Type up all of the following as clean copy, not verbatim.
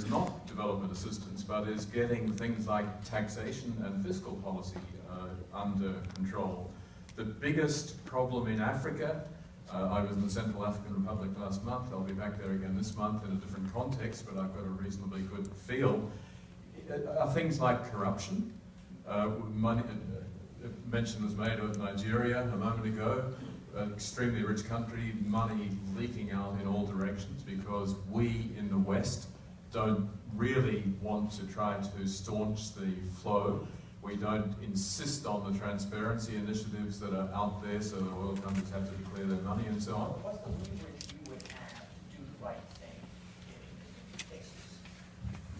is not development assistance, but is getting things like taxation and fiscal policy under control. The biggest problem in Africa, I was in the Central African Republic last month, I'll be back there again this month in a different context, but I've got a reasonably good feel, are things like corruption. Money, mention was made of Nigeria a moment ago, an extremely rich country, money leaking out in all directions because we in the West don't really want to try to staunch the flow. We don't insist on the transparency initiatives that are out there so that oil companies have to declare their money and so on. What's the leverage you would have to do the right thing in cases?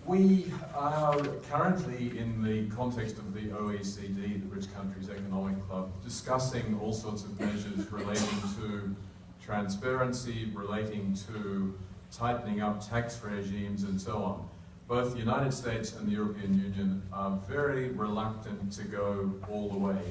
We are currently, in the context of the OECD, the Rich Countries Economic Club, discussing all sorts of measures relating to transparency, relating to tightening up tax regimes and so on. Both the United States and the European Union are very reluctant to go all the way.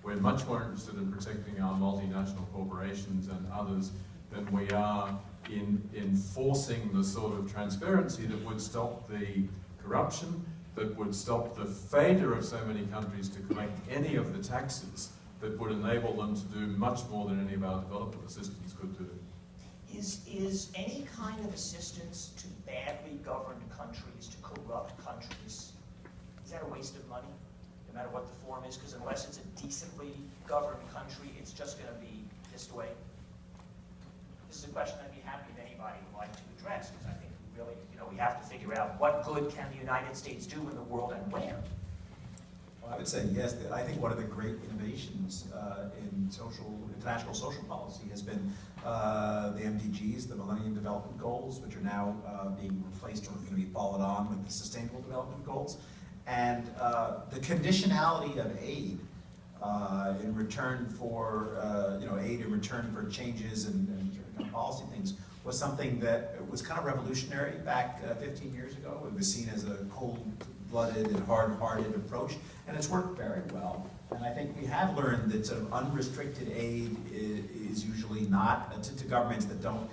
We're much more interested in protecting our multinational corporations and others than we are in enforcing the sort of transparency that would stop the corruption, that would stop the failure of so many countries to collect any of the taxes that would enable them to do much more than any of our development assistance could do. Is any kind of assistance to badly governed countries, to corrupt countries, is that a waste of money, no matter what the form is? Because unless it's a decently governed country, it's just going to be this way. This is a question I'd be happy if anybody would like to address, because I think we really, we have to figure out what good can the United States do in the world and where. Well, I would say yes. I think one of the great innovations in international social policy has been the MDGs, the Millennium Development Goals, which are now being replaced or going to be followed on with the Sustainable Development Goals. And the conditionality of aid in return for, aid in return for changes and policy things was something that was kind of revolutionary back 15 years ago. It was seen as a cold-blooded and hard-hearted approach, and it's worked very well. And I think we have learned that sort of unrestricted aid is usually not, to governments that don't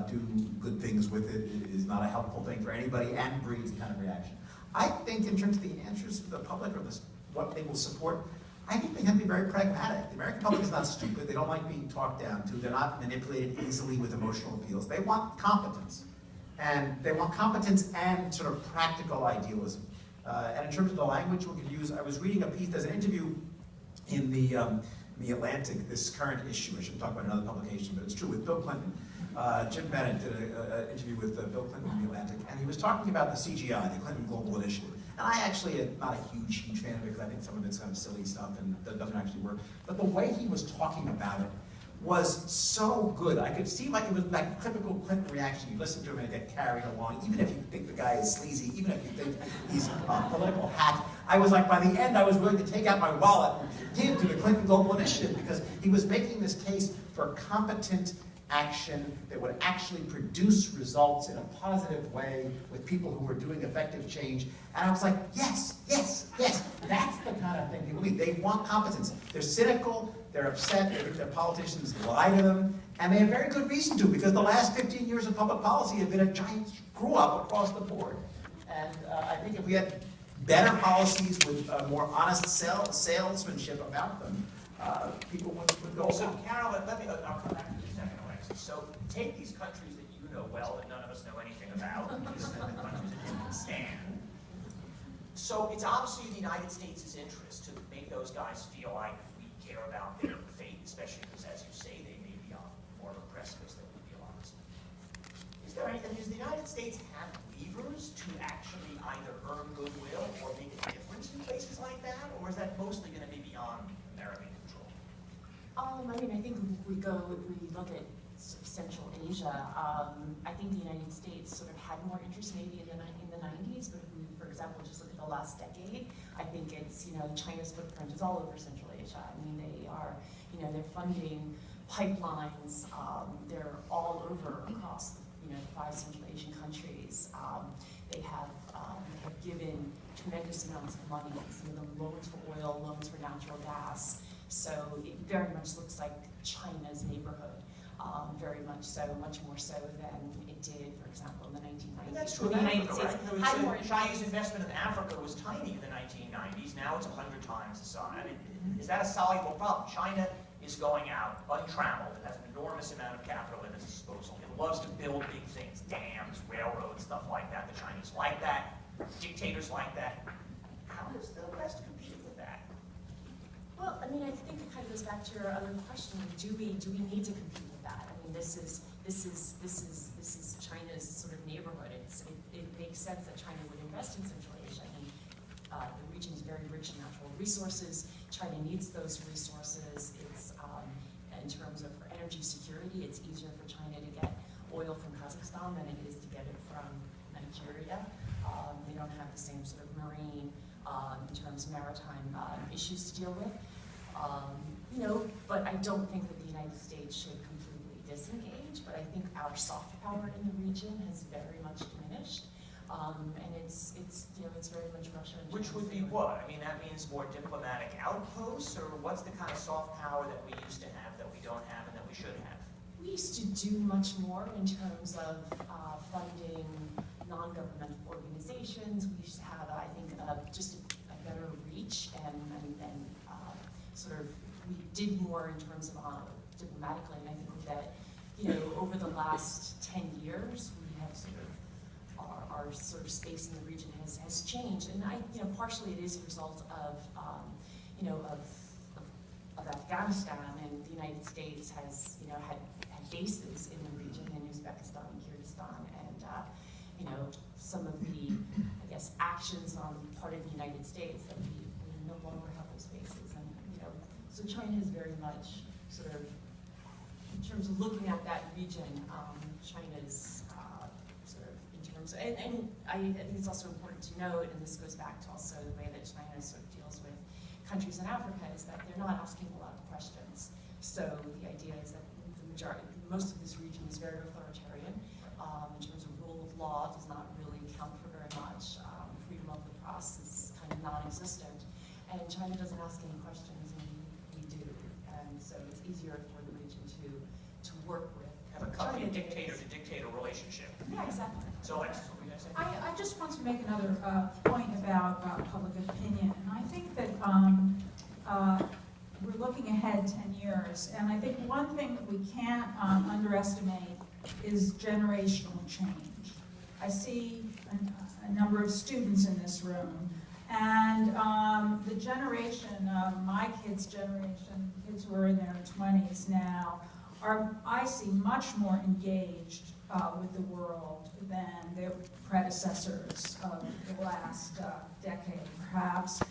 do good things with it, is not a helpful thing for anybody and breeds a kind of reaction. I think in terms of the answers to the public or what they will support, I think they have to be very pragmatic. The American public is not stupid. They don't like being talked down to. They're not manipulated easily with emotional appeals. They want competence. And they want competence and sort of practical idealism. And in terms of the language we can use, I was reading a piece, there's an interview in the Atlantic, this current issue, I shouldn't talk about another publication, but it's true, with Bill Clinton. Jim Bennett did an interview with Bill Clinton in the Atlantic, and he was talking about the CGI, the Clinton Global Initiative. And I actually am not a huge fan of it, because I think some of it's kind of silly stuff and that doesn't actually work. But the way he was talking about it was so good. I could see it was like typical Clinton reaction. You listen to him and get carried along, even if you think the guy is sleazy, even if you think he's a political hack. I was like, by the end, I was willing to take out my wallet and give to the Clinton Global Initiative, because he was making this case for competent action that would actually produce results in a positive way with people who were doing effective change. And I was like, yes, yes, yes, that's the kind of thing people need. They want competence. They're cynical, they're upset, they think their politicians lie to them, and they have very good reason to, because the last 15 years of public policy have been a giant screw-up across the board. And I think if we had better policies with more honest salesmanship about them, people would go. So Carol, I'll come back to you in a second, Alexis. So take these countries that you know well that none of us know anything about, these are the countries that didn't stand. So it's obviously in the United States' interest to make those guys feel like we care about their fate, especially because, as you say, they may be on more of a precipice than we realize. Is there anything, does the United States have levers to actually either earn goodwill or make a difference in places like that, or is that mostly going to be beyond American control? I think if we look at Central Asia, I think the United States sort of had more interest maybe in the 90s, but if we, for example, just look at the last decade, I think it's, China's footprint is all over Central Asia. I mean, they are, they're funding pipelines, they're all over across, the 5 Central Asian countries. They have given tremendous amounts of money, some of them loans for oil, loans for natural gas. So it very much looks like China's neighborhood. very much so, much more so than it did, for example, in the 1990s. And that's true The of United Africa, States right? There was had more Chinese investment in Africa was tiny in the 1990s. Now it's 100 times the size. I mean, is that a soluble problem? China is going out untrammeled. It has an enormous amount of capital at its disposal. It loves to build big things, dams, railroads, stuff like that. The Chinese like that. Dictators like that. How does the West compete with that? Well, I mean, I think it kind of goes back to your other question. Do we need to compete with that? I mean, this is China's sort of neighborhood. It makes sense that China would invest in Central Asia. I mean, the region is very rich in natural resources. China needs those resources. It's in terms of for energy security, it's easier for China to get oil from Kazakhstan than it is to get it from Nigeria. They don't have the same sort of marine, in terms of maritime issues to deal with. But I don't think that the United States should completely disengage, but I think our soft power in the region has very much diminished. And it's very much Russia and China. Which would be what? I mean, that means more diplomatic outposts, or what's the kind of soft power that we used to have that we don't have and that we should have? We used to do much more in terms of funding non-governmental organizations. We used to have, I think, just a better reach and sort of, we did more in terms of diplomatically, and I think that, over the last 10 years, we have sort of, our sort of space in the region has changed, and partially it is a result of, of Afghanistan, and the United States has, had bases in the region, in Uzbekistan and Kyrgyzstan, and, some of the, I guess, actions on part of the United States that we no longer have those bases, and, so China is very much sort of, in terms of looking at that region, China's sort of in terms of, and I think it's also important to note, and this goes back to also the way that China sort of deals with countries in Africa, is that they're not asking a lot of questions. So the idea is that most of this region is very authoritarian. In terms of rule of law, does not really count for very much. Freedom of the press is kind of non-existent, and China doesn't ask any questions, and we do. And so it's easier for the region to work with. Have a country dictator-to-dictator relationship. Yeah, exactly. So, Alexis, what were you going to say? I just want to make another point about public opinion, and I think that we're looking ahead 10 years, and I think one thing that we can't underestimate is generational change. I see a number of students in this room, and the generation, my kids' generation, kids who are in their 20s now, I see much more engaged with the world than their predecessors of the last decade, perhaps.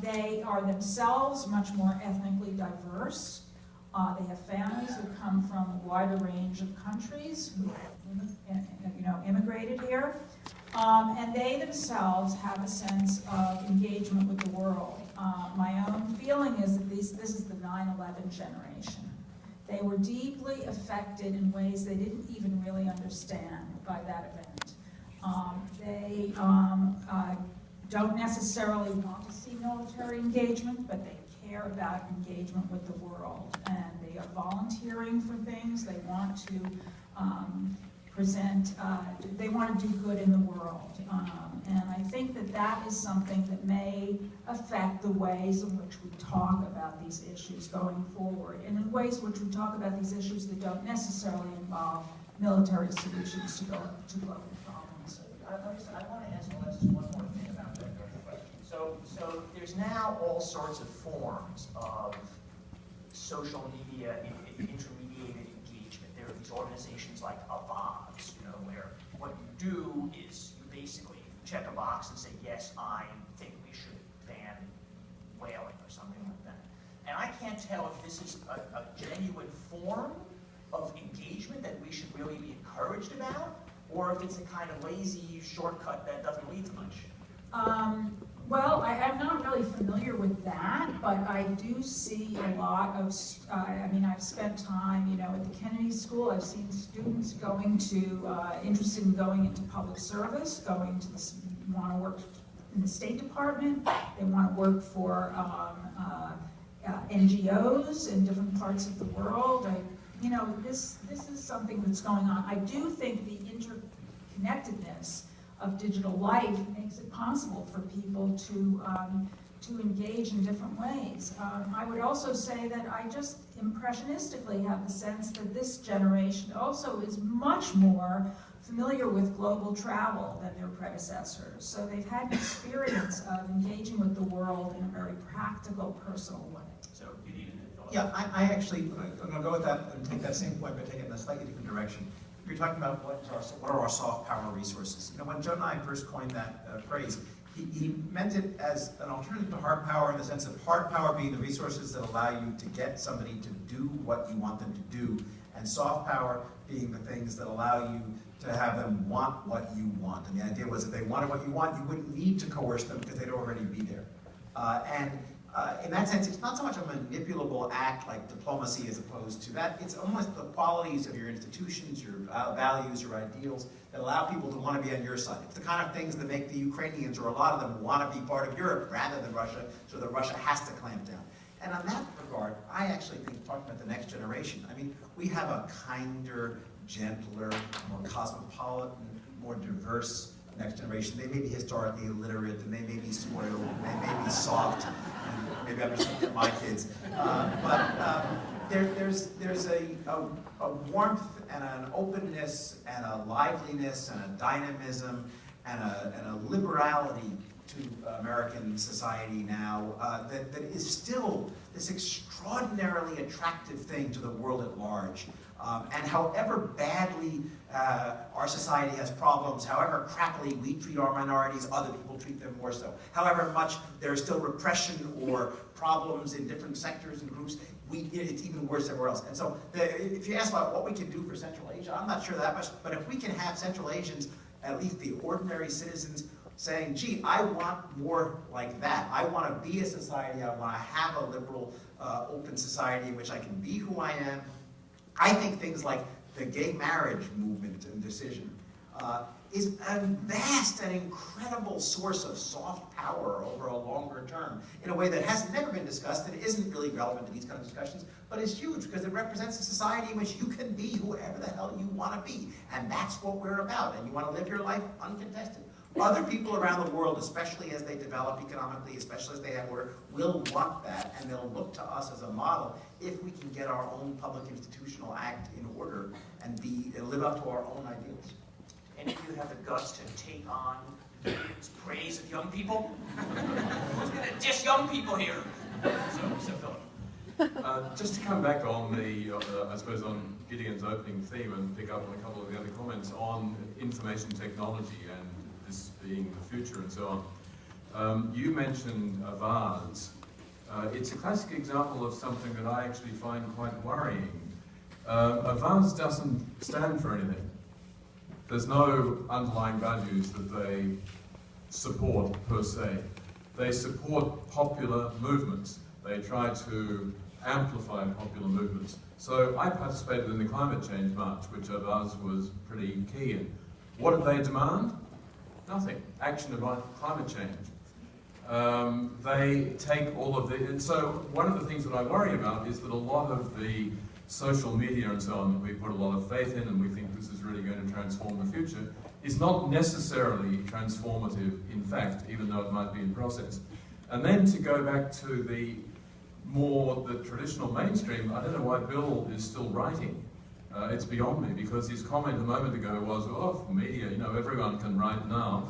They are themselves much more ethnically diverse. They have families who come from a wider range of countries who immigrated here. And they themselves have a sense of engagement with the world. My own feeling is that this is the 9/11 generation. They were deeply affected in ways they didn't even really understand by that event. They don't necessarily want to see military engagement, but they care about engagement with the world. And they are volunteering for things. They want to they want to do good in the world. And I think that that is something that may affect the ways in which we talk about these issues going forward, and in ways in which we talk about these issues that don't necessarily involve military solutions to global problems. I want to ask Alexis one more thing about that question. So there's now all sorts of forms of social media intermediated engagement. There are these organizations like Avaz, where what you do is you basically check a box and say, yes, I think we should ban whaling or something like that. And I can't tell if this is a genuine form of engagement that we should really be encouraged about, or if it's a kind of lazy shortcut that doesn't lead to much. Well, I'm not really familiar with that, but I do see a lot of, I've spent time, at the Kennedy School. I've seen students interested in going into public service, want to work in the State Department. They want to work for NGOs in different parts of the world. you know, this is something that's going on. I do think the interconnectedness of digital life makes it possible for people to engage in different ways. I would also say that I just impressionistically have the sense that this generation also is much more familiar with global travel than their predecessors. So they've had an experience of engaging with the world in a very practical, personal way. So you need to Yeah, I actually, I'm going to go with that and take that same point, but take it in a slightly different direction. You're talking about what are our soft power resources. You know, when Joe and I first coined that phrase, he meant it as an alternative to hard power in the sense of hard power being the resources that allow you to get somebody to do what you want them to do, and soft power being the things that allow you to have them want what you want. And the idea was if they wanted what you want, you wouldn't need to coerce them because they'd already be there. In that sense, it's not so much a manipulable act like diplomacy as opposed to that. It's almost the qualities of your institutions, your values, your ideals that allow people to want to be on your side. It's the kind of things that make the Ukrainians, or a lot of them, want to be part of Europe rather than Russia, so that Russia has to clamp down. And on that regard, I actually think, talking about the next generation, I mean, we have a kinder, gentler, more cosmopolitan, more diverse next generation. They may be historically illiterate, and they may be spoiled, and they may be soft, and maybe I'm just looking at my kids. There's a warmth and an openness and a liveliness and a dynamism and a liberality to American society now that is still this extraordinarily attractive thing to the world at large. And however badly our society has problems, however crappily we treat our minorities, other people treat them more so. However much there is still repression or problems in different sectors and groups, it's even worse everywhere else. And so if you ask about what we can do for Central Asia, I'm not sure that much, but if we can have Central Asians, at least the ordinary citizens, saying, gee, I want more like that. I want to be a society, I want to have a liberal, open society in which I can be who I am. I think things like the gay marriage movement and decision is a vast and incredible source of soft power over a longer term in a way that has never been discussed and isn't really relevant to these kind of discussions, but is huge because it represents a society in which you can be whoever the hell you want to be. And that's what we're about. And you want to live your life uncontested. Other people around the world, especially as they develop economically, especially as they have order, will want that, and they'll look to us as a model if we can get our own public institutional act in order and live up to our own ideals. Any of you have the guts to take on Gideon's praise of young people? Who's going to diss young people here? So Philip. Just to come back on I suppose on Gideon's opening theme and pick up on a couple of the other comments on information technology and this being the future and so on. You mentioned a vase. It's a classic example of something that I actually find quite worrying. A vase doesn't stand for anything. There's no underlying values that they support per se. They support popular movements. They try to amplify popular movements. So I participated in the climate change march, which a vase was pretty key in. What did they demand? Nothing. Action about climate change. They take all of the, and so one of the things that I worry about is that a lot of the social media and so on that we put a lot of faith in and we think this is really going to transform the future is not necessarily transformative in fact, even though it might be in process. And then to go back to the traditional mainstream, I don't know why Bill is still writing. It's beyond me, because his comment a moment ago was, oh, media, you know, everyone can write now.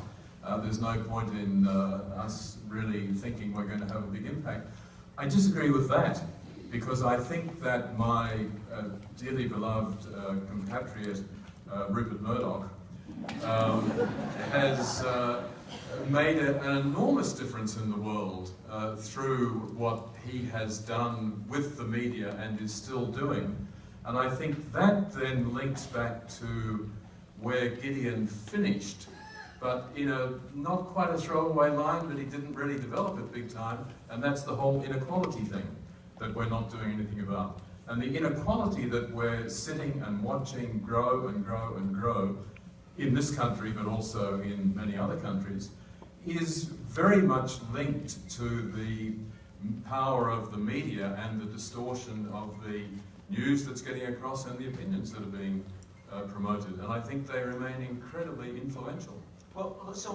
There's no point in us really thinking we're going to have a big impact. I disagree with that, because I think that my dearly beloved compatriot, Rupert Murdoch, has made an enormous difference in the world through what he has done with the media and is still doing. And I think that then links back to where Gideon finished, but in a not quite a throwaway line, but he didn't really develop it big time, and that's the whole inequality thing that we're not doing anything about. And the inequality that we're sitting and watching grow and grow and grow in this country, but also in many other countries, is very much linked to the power of the media and the distortion of the news that's getting across and the opinions that are being promoted. And I think they remain incredibly influential. Well, so